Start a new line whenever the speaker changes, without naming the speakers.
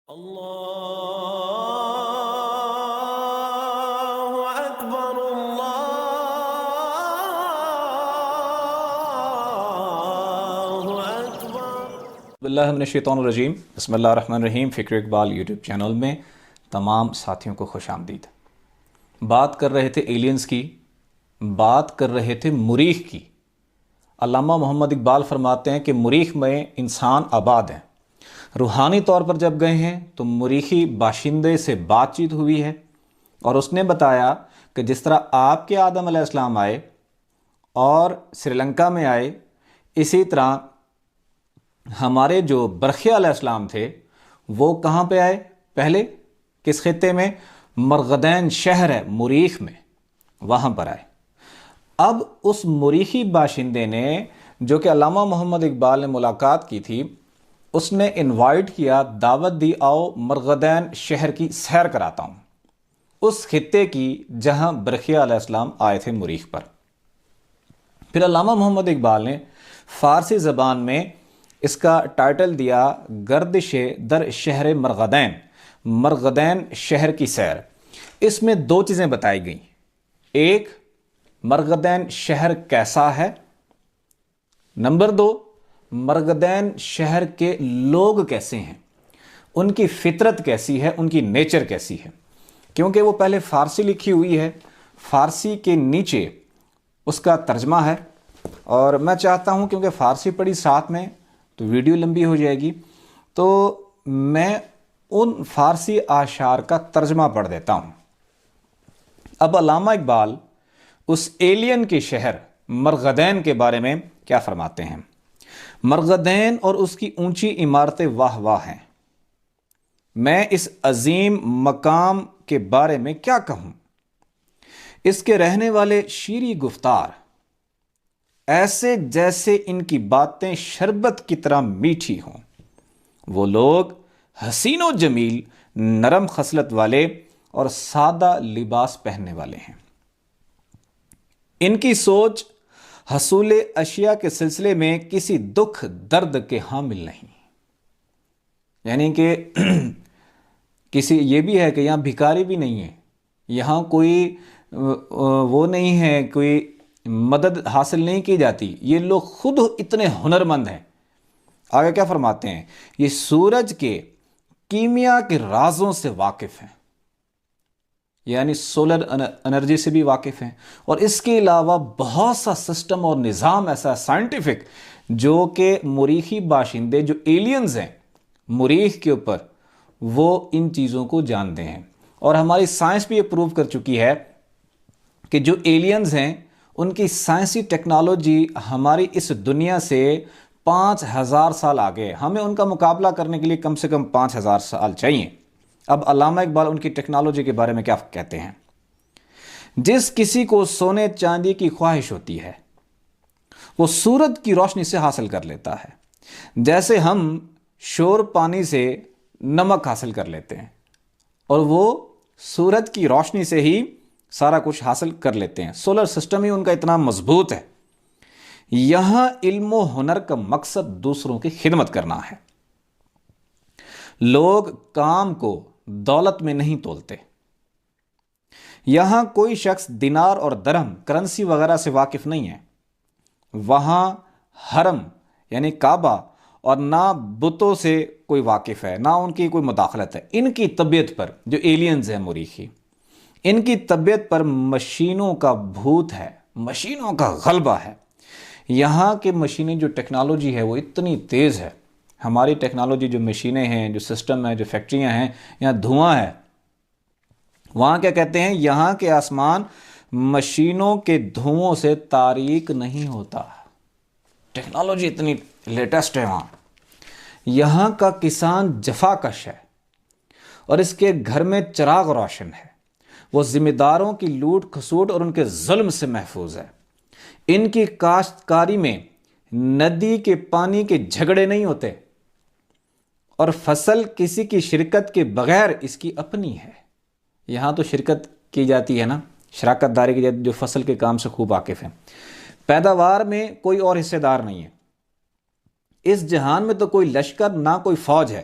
اللہ اکبر اللہ اکبر۔
بسم اللہ من الشیطان الرجیم، بسم اللہ الرحمن الرحیم۔ فکر اقبال یوٹیوب چینل میں تمام ساتھیوں کو خوش آمدید۔ بات کر رہے تھے ایلینز کی، بات کر رہے تھے مریخ کی۔ علامہ محمد اقبال فرماتے ہیں کہ مریخ میں انسان آباد ہیں۔ روحانی طور پر جب گئے ہیں تو مریخی باشندے سے بات چیت ہوئی ہے، اور اس نے بتایا کہ جس طرح آپ کے آدم علیہ السلام آئے اور سری لنکا میں آئے، اسی طرح ہمارے جو برقیہ علیہ السلام تھے وہ کہاں پہ آئے؟ پہلے کس خطے میں؟ مرغدین شہر ہے مریخ میں، وہاں پر آئے۔ اب اس مریخی باشندے نے، جو کہ علامہ محمد اقبال نے ملاقات کی تھی، اس نے انوائٹ کیا، دعوت دی، آؤ مرغدین شہر کی سیر کراتا ہوں، اس خطے کی جہاں برقیہ علیہ السلام آئے تھے مریخ پر۔ پھر علامہ محمد اقبال نے فارسی زبان میں اس کا ٹائٹل دیا گردش در شہر مرغدین، مرغدین شہر کی سیر۔ اس میں دو چیزیں بتائی گئیں، ایک مرغدین شہر کیسا ہے، نمبر دو مرغدین شہر کے لوگ کیسے ہیں، ان کی فطرت کیسی ہے، ان کی نیچر کیسی ہے۔ کیونکہ وہ پہلے فارسی لکھی ہوئی ہے، فارسی کے نیچے اس کا ترجمہ ہے، اور میں چاہتا ہوں کیونکہ فارسی پڑھی ساتھ میں تو ویڈیو لمبی ہو جائے گی، تو میں ان فارسی اشعار کا ترجمہ پڑھ دیتا ہوں۔ اب علامہ اقبال اس ایلین کے شہر مرغدین کے بارے میں کیا فرماتے ہیں؟ مرغدین اور اس کی اونچی عمارتیں واہ واہ ہیں، میں اس عظیم مقام کے بارے میں کیا کہوں، اس کے رہنے والے شیریں گفتار ایسے جیسے ان کی باتیں شربت کی طرح میٹھی ہوں، وہ لوگ حسین و جمیل، نرم خصلت والے اور سادہ لباس پہننے والے ہیں، ان کی سوچ حصول اشیاء کے سلسلے میں کسی دکھ درد کے حامل نہیں، یعنی کہ کسی یہ بھی ہے کہ یہاں بھکاری بھی نہیں ہے، یہاں کوئی وہ نہیں ہے، کوئی مدد حاصل نہیں کی جاتی، یہ لوگ خود اتنے ہنرمند ہیں۔ آگے کیا فرماتے ہیں؟ یہ سورج کے کیمیا کے رازوں سے واقف ہیں، یعنی سولر انرجی سے بھی واقف ہیں، اور اس کے علاوہ بہت سا سسٹم اور نظام ایسا سائنٹیفک جو کہ مریخی باشندے جو ایلینز ہیں مریخ کے اوپر، وہ ان چیزوں کو جانتے ہیں۔ اور ہماری سائنس بھی یہ پروو کر چکی ہے کہ جو ایلینز ہیں ان کی سائنسی ٹیکنالوجی ہماری اس دنیا سے 5000 سال آگے، ہمیں ان کا مقابلہ کرنے کے لیے کم سے کم 5000 سال چاہیے۔ اب علامہ اقبال ان کی ٹیکنالوجی کے بارے میں کیا کہتے ہیں؟ جس کسی کو سونے چاندی کی خواہش ہوتی ہے وہ سورج کی روشنی سے حاصل کر لیتا ہے، جیسے ہم شور پانی سے نمک حاصل کر لیتے ہیں، اور وہ سورج کی روشنی سے ہی سارا کچھ حاصل کر لیتے ہیں۔ سولر سسٹم ہی ان کا اتنا مضبوط ہے۔ یہاں علم و ہنر کا مقصد دوسروں کی خدمت کرنا ہے، لوگ کام کو دولت میں نہیں تولتے، یہاں کوئی شخص دینار اور درہم کرنسی وغیرہ سے واقف نہیں ہے، وہاں حرم یعنی کعبہ اور نہ بتوں سے کوئی واقف ہے، نہ ان کی کوئی مداخلت ہے۔ ان کی طبیعت پر، جو ایلینز ہیں مریخی، ان کی طبیعت پر مشینوں کا بھوت ہے، مشینوں کا غلبہ ہے۔ یہاں کے مشینیں جو ٹیکنالوجی ہے وہ اتنی تیز ہے، ہماری ٹیکنالوجی جو مشینیں ہیں، جو سسٹم ہے، جو فیکٹریاں ہیں، یہاں دھواں ہے۔ وہاں کیا کہتے ہیں؟ یہاں کے آسمان مشینوں کے دھوؤں سے تاریک نہیں ہوتا، ٹیکنالوجی اتنی لیٹسٹ ہے وہاں۔ یہاں کا کسان جفا کش ہے اور اس کے گھر میں چراغ روشن ہے، وہ ذمہ داروں کی لوٹ کھسوٹ اور ان کے ظلم سے محفوظ ہے۔ ان کی کاشتکاری میں ندی کے پانی کے جھگڑے نہیں ہوتے، اور فصل کسی کی شرکت کے بغیر اس کی اپنی ہے۔ یہاں تو شرکت کی جاتی ہے نا، شراکت داری کی جاتی، جو فصل کے کام سے خوب واقف ہیں۔ پیداوار میں کوئی اور حصے دار نہیں ہے، اس جہان میں تو کوئی لشکر نہ کوئی فوج ہے،